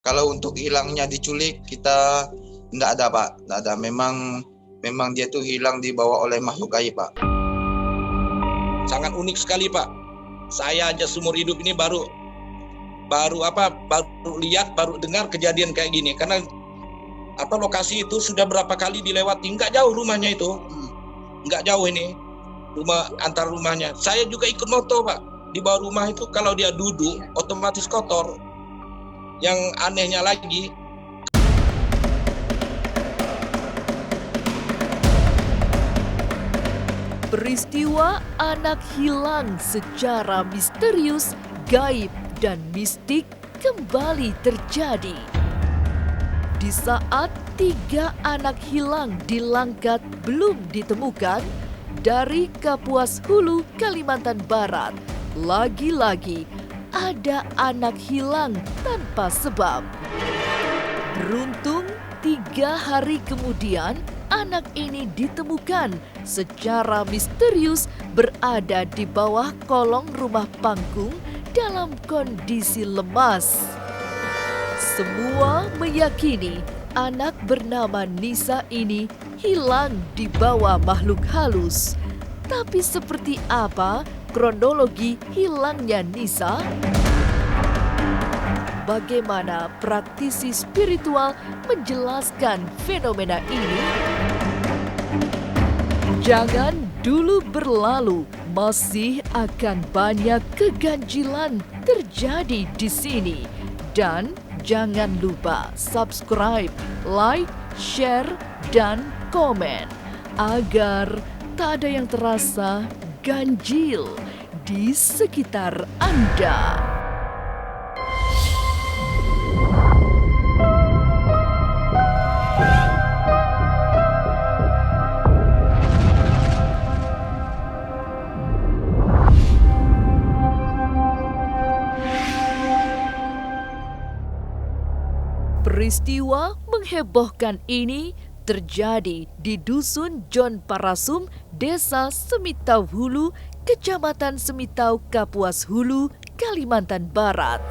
Kalau untuk hilangnya diculik kita tidak ada Pak, tidak ada. Memang dia tuh hilang dibawa oleh makhluk gaib Pak. Sangat unik sekali Pak. Saya aja seumur hidup ini baru lihat, baru dengar kejadian kayak gini. Karena lokasi itu sudah berapa kali dilewati, nggak jauh rumahnya itu, nggak jauh ini antar rumahnya. Saya juga ikut moto Pak. Di bawah rumah itu kalau dia duduk otomatis kotor. Yang anehnya lagi, peristiwa anak hilang secara misterius, gaib, dan mistik kembali terjadi. Di saat 3 anak hilang di Langkat belum ditemukan, dari Kapuas Hulu, Kalimantan Barat, lagi-lagi ada anak hilang tanpa sebab. Beruntung 3 hari kemudian, anak ini ditemukan secara misterius berada di bawah kolong rumah panggung dalam kondisi lemas. Semua meyakini anak bernama Nisa ini hilang di bawah makhluk halus. Tapi seperti apa kronologi hilangnya Nisa? Bagaimana praktisi spiritual menjelaskan fenomena ini? Jangan dulu berlalu, masih akan banyak keganjilan terjadi di sini. Dan jangan lupa subscribe, like, share, dan komen agar tak ada yang terasa ganjil di sekitar Anda. Peristiwa menghebohkan ini terjadi di Dusun John Parasum, Desa Semitau Hulu, Kecamatan Semitau, Kapuas Hulu, Kalimantan Barat.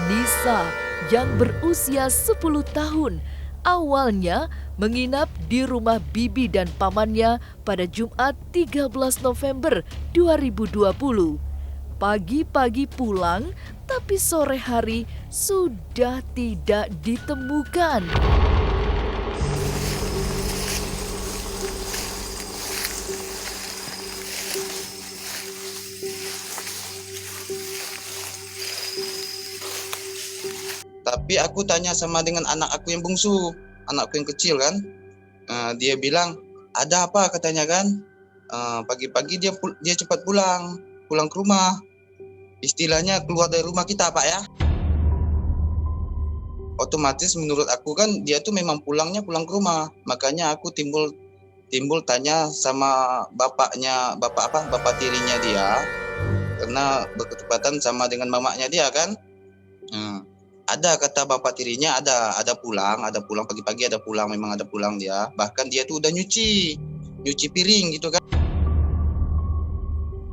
Nisa yang berusia 10 tahun awalnya menginap di rumah bibi dan pamannya pada Jumat 13 November 2020. Pagi-pagi pulang, tapi sore hari sudah tidak ditemukan. Tapi aku tanya sama dengan anak aku yang bungsu, anakku yang kecil kan. Dia bilang, ada apa katanya kan. Pagi-pagi dia cepat pulang ke rumah. Istilahnya keluar dari rumah kita Pak ya. Otomatis menurut aku kan dia tuh memang pulang ke rumah. Makanya aku timbul tanya sama bapak tirinya dia. Karena berketepatan sama dengan mamaknya dia kan. Ada kata bapak tirinya ada pulang pagi-pagi, memang ada pulang dia. Bahkan dia tuh udah nyuci piring gitu kan.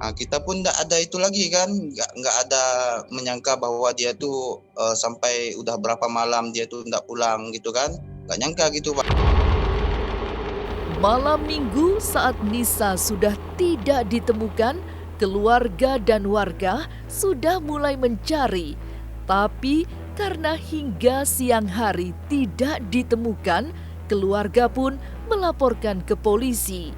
Kita pun nggak ada itu lagi kan, nggak ada menyangka bahwa dia tuh sampai udah berapa malam dia tuh nggak pulang gitu kan, nggak nyangka gitu Pak. Malam Minggu saat Nisa sudah tidak ditemukan, keluarga dan warga sudah mulai mencari. Tapi karena hingga siang hari tidak ditemukan, keluarga pun melaporkan ke polisi.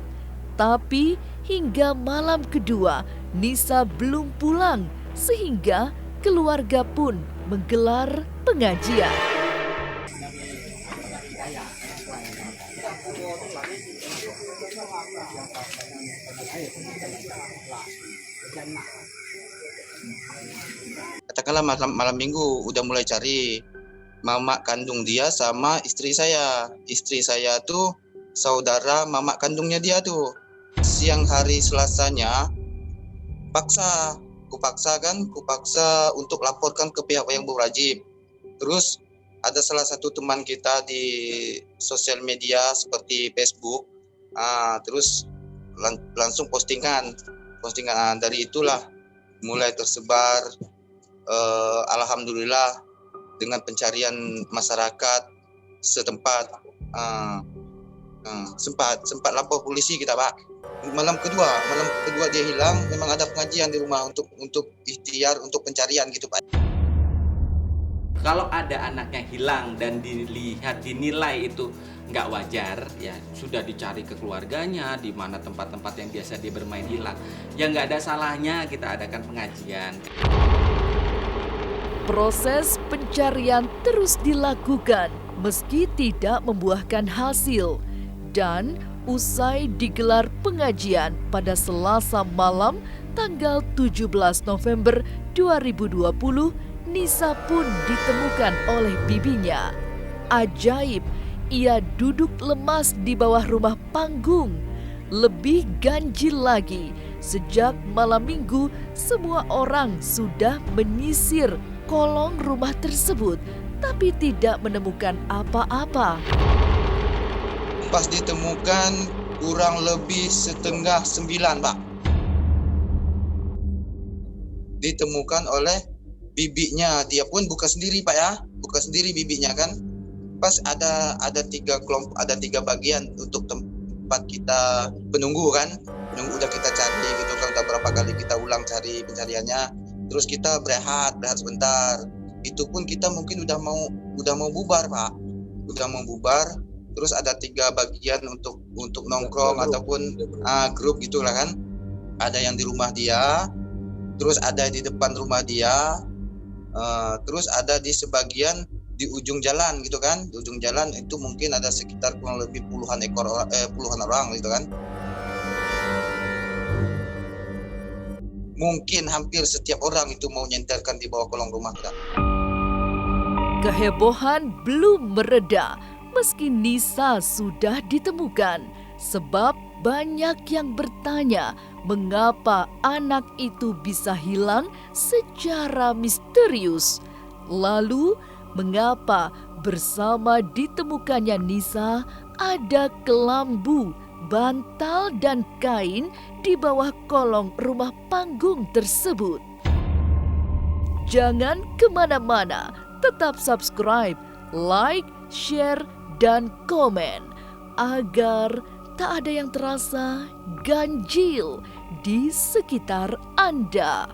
Tapi hingga malam kedua, Nisa belum pulang, sehingga keluarga pun menggelar pengajian. Katakanlah malam Minggu udah mulai cari mamak kandung dia sama istri saya. Istri saya tuh saudara mamak kandungnya dia tuh. Siang hari Selasanya kupaksa untuk laporkan ke pihak yang berwajib. Terus ada salah satu teman kita di sosial media seperti Facebook, terus langsung postingan. Dari itulah mulai tersebar. Alhamdulillah dengan pencarian masyarakat setempat. Sempat lapor polisi kita, Pak. Malam kedua dia hilang, memang ada pengajian di rumah untuk ikhtiar untuk pencarian gitu, Pak. Kalau ada anaknya hilang dan dinilai itu nggak wajar, ya sudah dicari ke keluarganya, di mana tempat-tempat yang biasa dia bermain hilang, ya nggak ada salahnya kita adakan pengajian. Proses pencarian terus dilakukan meski tidak membuahkan hasil. Dan usai digelar pengajian pada Selasa malam tanggal 17 November 2020, Nisa pun ditemukan oleh bibinya. Ajaib, ia duduk lemas di bawah rumah panggung. Lebih ganjil lagi, sejak malam minggu semua orang sudah menyisir kolong rumah tersebut, tapi tidak menemukan apa-apa. Pas ditemukan kurang lebih 8:30, Pak. Ditemukan oleh bibinya, dia pun buka sendiri, Pak ya, buka sendiri bibinya kan. Pas ada 3 kelompok, ada 3 bagian untuk tempat kita penunggu kan. Penunggu udah kita cari gitu kan, udah berapa kali kita ulang cari pencariannya. Terus kita berehat sebentar. Itu pun kita mungkin udah mau bubar, Pak. Udah mau bubar. Terus ada 3 bagian untuk nongkrong ataupun grup gitulah kan. Ada yang di rumah dia, terus ada di depan rumah dia, terus ada di sebagian di ujung jalan gitu kan. Di ujung jalan itu mungkin ada sekitar kurang lebih puluhan orang gitu kan. Mungkin hampir setiap orang itu mau nyenterkan di bawah kolong rumah kita. Kehebohan belum mereda meski Nisa sudah ditemukan, sebab banyak yang bertanya mengapa anak itu bisa hilang secara misterius. Lalu, mengapa bersama ditemukannya Nisa ada kelambu, bantal, dan kain di bawah kolong rumah panggung tersebut? Jangan kemana-mana, tetap subscribe, like, share, dan komen agar tak ada yang terasa ganjil di sekitar Anda.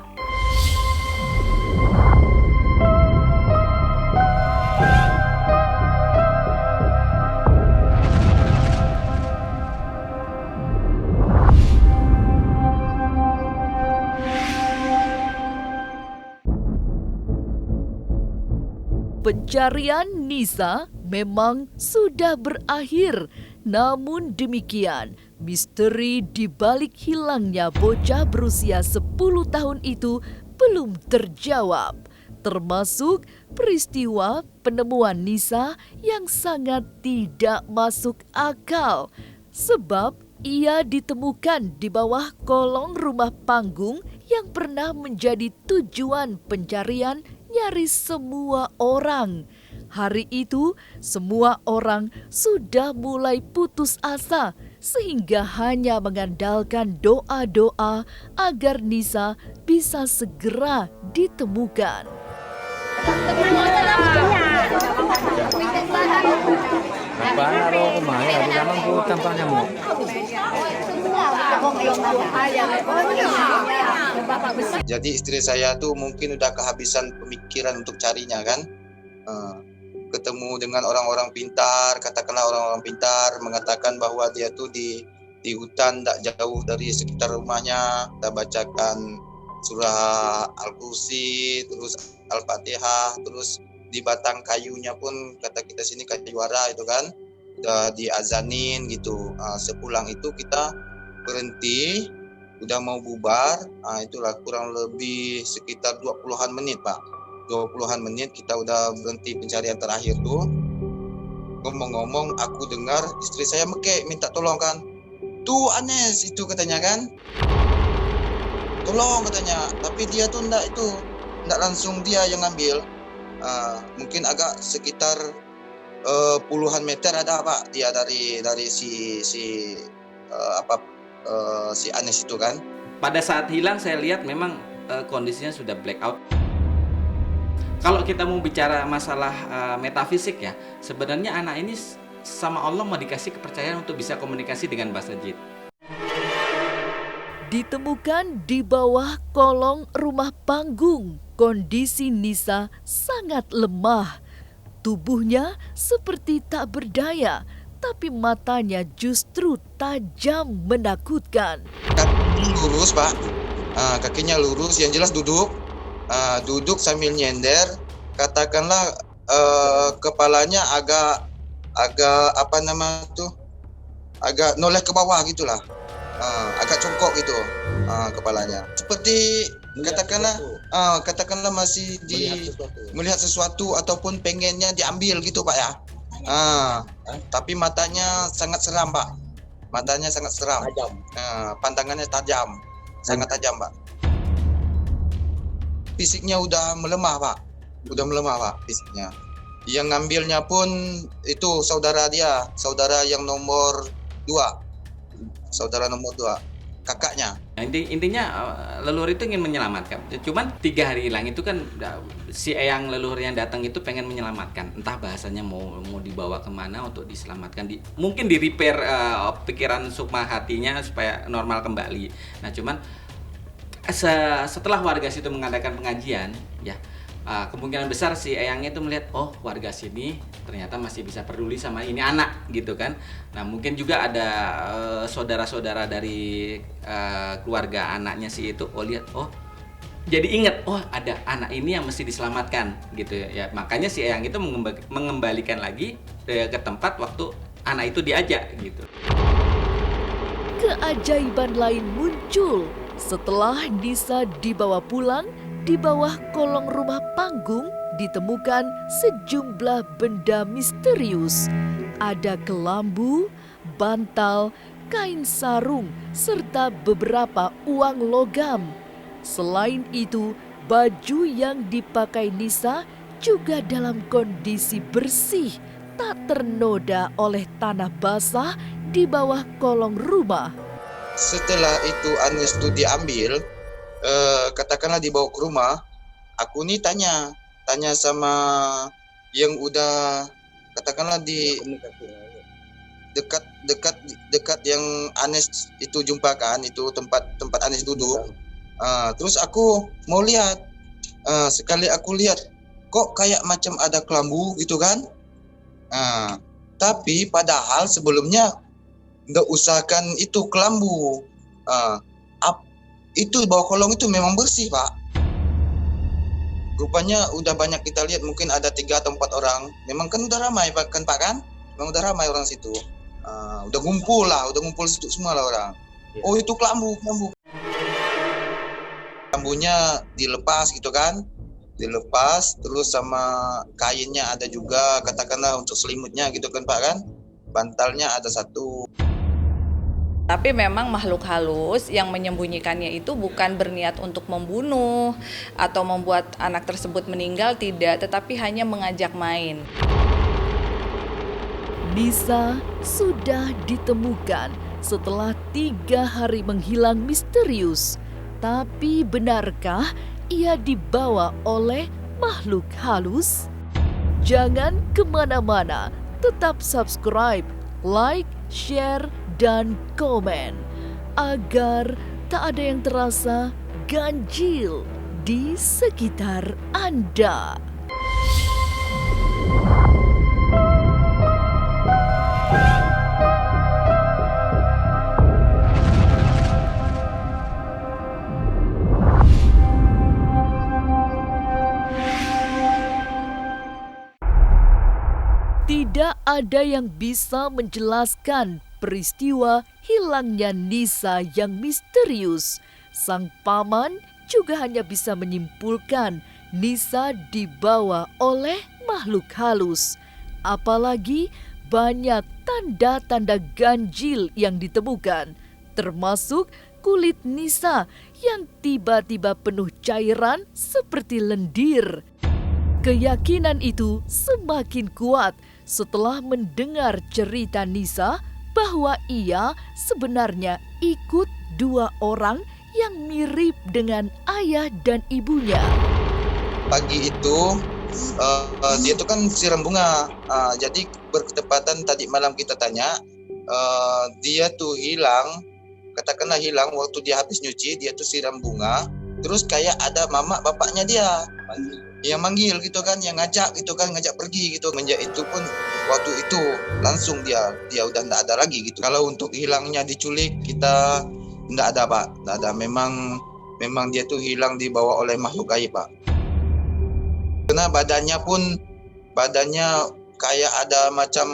Pencarian Nisa memang sudah berakhir, namun demikian misteri di balik hilangnya bocah berusia 10 tahun itu belum terjawab, termasuk peristiwa penemuan Nisa yang sangat tidak masuk akal, sebab ia ditemukan di bawah kolong rumah panggung yang pernah menjadi tujuan pencarian nyaris semua orang. Hari itu, semua orang sudah mulai putus asa sehingga hanya mengandalkan doa-doa agar Nisa bisa segera ditemukan. Jadi istri saya tuh mungkin udah kehabisan pemikiran untuk carinya kan. Ketemu dengan orang-orang pintar, katakanlah orang-orang pintar mengatakan bahwa dia tuh di hutan tak jauh dari sekitar rumahnya. Kita bacakan surah Al-Kursi, terus Al-Fatihah, terus di batang kayunya pun kata kita sini kayu ara itu kan, udah diazanin gitu. Sepulang itu kita berhenti, udah mau bubar, itulah kurang lebih sekitar 20-an menit, Pak. 20-an menit kita udah berhenti pencarian terakhir tuh. Ngomong-ngomong aku dengar istri saya minta tolong kan. Tuh Anes itu katanya kan. Tolong katanya, tapi dia tuh enggak langsung dia yang ngambil. Mungkin agak sekitar puluhan meter ada Pak dia dari si Anes itu kan. Pada saat hilang saya lihat memang kondisinya sudah blackout. Kalau kita mau bicara masalah metafisik ya, sebenarnya anak ini sama Allah mau dikasih kepercayaan untuk bisa komunikasi dengan bahasa jin. Ditemukan di bawah kolong rumah panggung, kondisi Nisa sangat lemah. Tubuhnya seperti tak berdaya, tapi matanya justru tajam menakutkan. Kakinya lurus, Pak. Kakinya lurus, yang jelas duduk. Duduk sambil nyender. Katakanlah kepalanya agak apa nama tuh? Agak noleh ke bawah gitulah. Agak congkok gitu kepalanya. Seperti katakanlah masih melihat sesuatu ataupun pengennya diambil gitu, Pak ya. Tapi matanya sangat seram, Pak. Matanya sangat seram. Pandangannya tajam, sangat tajam, Pak. Fisiknya udah melemah, Pak. Fisiknya. Yang ngambilnya pun itu saudara dia, saudara yang nomor 2. Saudara nomor 2, kakaknya. Nah, intinya leluhur itu ingin menyelamatkan. Cuman 3 hari hilang itu kan si eyang leluhur yang datang itu pengen menyelamatkan. Entah bahasanya mau dibawa kemana untuk diselamatkan. Mungkin di repair pikiran sukma hatinya supaya normal kembali. Nah cuman setelah warga situ mengadakan pengajian, ya kemungkinan besar si eyangnya itu melihat, oh warga sini ternyata masih bisa peduli sama ini anak gitu kan. Nah mungkin juga ada saudara-saudara dari keluarga anaknya si itu, lihat, jadi ingat, ada anak ini yang mesti diselamatkan gitu ya. Makanya si eyang itu mengembalikan lagi ke tempat waktu anak itu diajak gitu. Keajaiban lain muncul setelah Nisa dibawa pulang. Di bawah kolong rumah panggung ditemukan sejumlah benda misterius. Ada kelambu, bantal, kain sarung, serta beberapa uang logam. Selain itu, baju yang dipakai Nisa juga dalam kondisi bersih, tak ternoda oleh tanah basah di bawah kolong rumah. Setelah itu Anies itu diambil, katakanlah dibawa ke rumah, aku nih tanya sama yang udah katakanlah di dekat yang Anies itu jumpakan, itu tempat Anies duduk. Terus aku mau lihat, sekali aku lihat kok kayak macam ada kelambu gitu kan. Tapi padahal sebelumnya nggak usahakan itu kelambu. Itu bawah kolong itu memang bersih, Pak. Rupanya udah banyak kita lihat, mungkin ada 3 atau 4 orang. Memang kan udah ramai, Pak kan? Memang udah ramai orang situ. Udah ngumpul situ semua lah orang. Oh itu kelambu. Kelambunya dilepas gitu kan. Dilepas, terus sama kainnya ada juga, katakanlah untuk selimutnya gitu kan, Pak kan. Bantalnya ada 1. Tapi memang makhluk halus yang menyembunyikannya itu bukan berniat untuk membunuh atau membuat anak tersebut meninggal, tidak, tetapi hanya mengajak main. Nisa sudah ditemukan setelah 3 hari menghilang misterius. Tapi benarkah ia dibawa oleh makhluk halus? Jangan kemana-mana, tetap subscribe, like, share, dan komen agar tak ada yang terasa ganjil di sekitar Anda. Tidak ada yang bisa menjelaskan peristiwa hilangnya Nisa yang misterius. Sang paman juga hanya bisa menyimpulkan Nisa dibawa oleh makhluk halus. Apalagi banyak tanda-tanda ganjil yang ditemukan, termasuk kulit Nisa yang tiba-tiba penuh cairan seperti lendir. Keyakinan itu semakin kuat setelah mendengar cerita Nisa bahwa ia sebenarnya ikut 2 orang yang mirip dengan ayah dan ibunya. pagi itu dia tuh kan siram bunga. Jadi bertepatan tadi malam kita tanya, dia tuh hilang, katakanlah hilang waktu dia habis nyuci, dia tuh siram bunga. Terus kayak ada mama bapaknya dia yang manggil gitu kan, yang ngajak gitu kan, ngajak pergi gitu. Menjak itu pun waktu itu langsung dia udah enggak ada lagi gitu. Kalau untuk hilangnya diculik kita enggak ada Pak, enggak ada. Memang dia tuh hilang dibawa oleh makhluk gaib Pak. Karena badannya kayak ada macam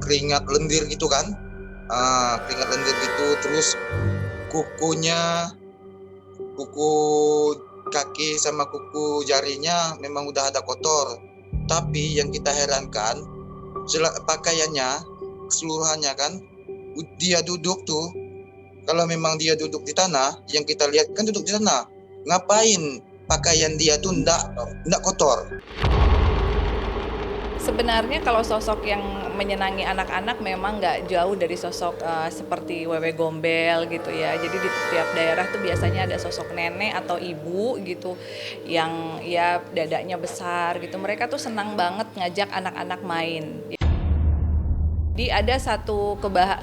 keringat lendir gitu kan, keringat lendir gitu. Terus kuku kaki sama kuku jarinya memang udah ada kotor. Tapi yang kita herankan pakaiannya keseluruhannya kan, dia duduk tuh, kalau memang dia duduk di tanah, yang kita lihat kan duduk di tanah, ngapain pakaian dia tuh ndak kotor. Sebenarnya kalau sosok yang menyenangi anak-anak memang nggak jauh dari sosok seperti Wewe Gombel gitu ya. Jadi di tiap daerah tuh biasanya ada sosok nenek atau ibu gitu yang ya dadanya besar gitu. Mereka tuh senang banget ngajak anak-anak main. Jadi ada satu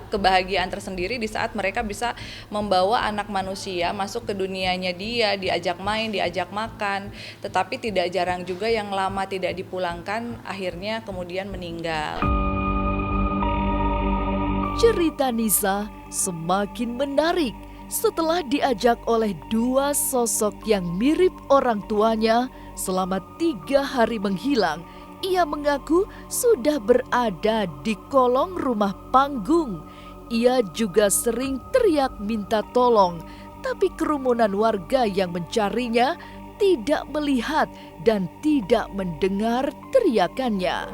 kebahagiaan tersendiri di saat mereka bisa membawa anak manusia masuk ke dunianya dia, diajak main, diajak makan. Tetapi tidak jarang juga yang lama tidak dipulangkan, akhirnya kemudian meninggal. Cerita Nisa semakin menarik setelah diajak oleh dua sosok yang mirip orang tuanya selama 3 hari menghilang. Ia mengaku sudah berada di kolong rumah panggung. Ia juga sering teriak minta tolong, tapi kerumunan warga yang mencarinya tidak melihat dan tidak mendengar teriakannya.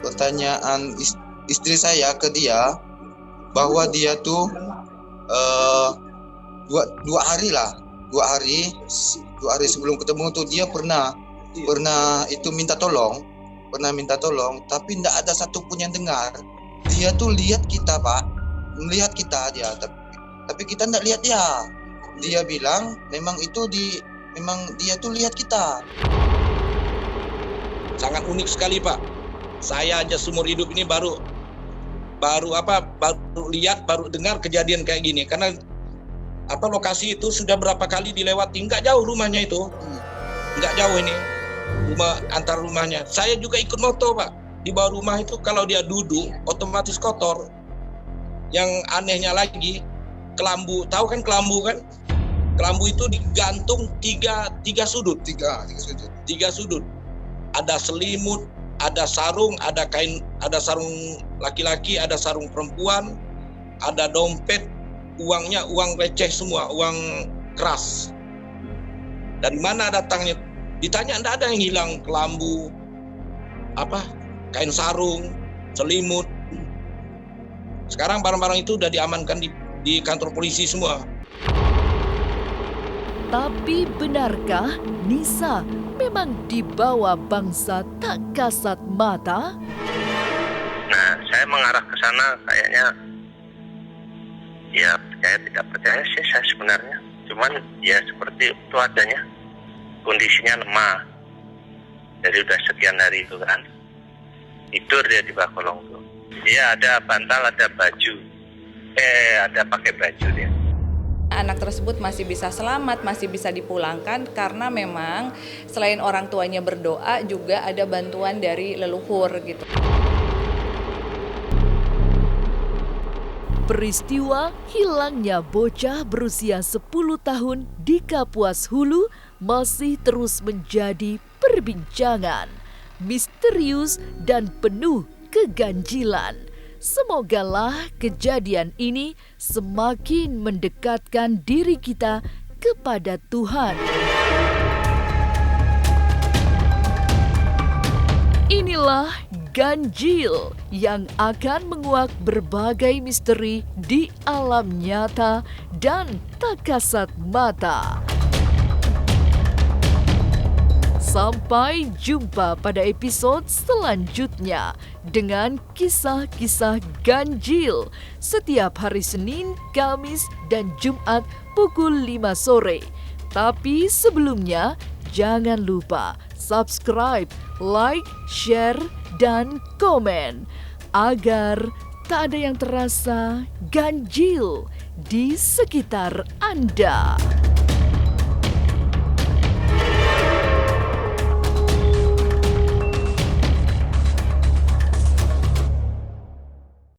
Pertanyaan istri saya ke dia bahwa dia tuh dua hari sebelum ketemu tuh dia pernah itu minta tolong, tapi tidak ada satupun yang dengar. Dia tuh lihat kita Pak, melihat kita dia, tapi kita tidak lihat dia. Dia bilang memang dia tuh lihat kita. Sangat unik sekali Pak. Saya aja seumur hidup ini baru lihat, baru dengar kejadian kayak gini. Karena lokasi itu sudah berapa kali dilewati, nggak jauh rumahnya itu, nggak jauh ini. Antar rumahnya. Saya juga ikut moto Pak. Di bawah rumah itu kalau dia duduk otomatis kotor. Yang anehnya lagi, kelambu, tahu kan kelambu kan? Kelambu itu digantung tiga sudut. Tiga sudut. Ada selimut, ada sarung, ada kain, ada sarung laki-laki, ada sarung perempuan, ada dompet, uangnya uang receh semua, uang keras. Dari mana datangnya? Ditanya enggak ada yang hilang, kelambu, kain sarung, selimut. Sekarang barang-barang itu udah diamankan di kantor polisi semua. Tapi benarkah Nisa memang dibawa bangsa tak kasat mata? Nah, saya mengarah ke sana kayaknya, ya saya tidak percaya sih saya sebenarnya. Cuman ya seperti itu adanya. Kondisinya lemah, jadi udah sekian hari itu kan, tidur dia di bawah kolong tuh. Dia ada bantal, ada baju, ada pakai baju dia. Anak tersebut masih bisa selamat, masih bisa dipulangkan karena memang selain orang tuanya berdoa juga ada bantuan dari leluhur gitu. Peristiwa hilangnya bocah berusia 10 tahun di Kapuas Hulu masih terus menjadi perbincangan, misterius dan penuh keganjilan. Semogalah kejadian ini semakin mendekatkan diri kita kepada Tuhan. Inilah Ganjil yang akan menguak berbagai misteri di alam nyata dan tak kasat mata. Sampai jumpa pada episode selanjutnya dengan kisah-kisah ganjil setiap hari Senin, Kamis, dan Jumat pukul 5 sore. Tapi sebelumnya, jangan lupa subscribe, like, share, dan komen agar tak ada yang terasa ganjil di sekitar Anda.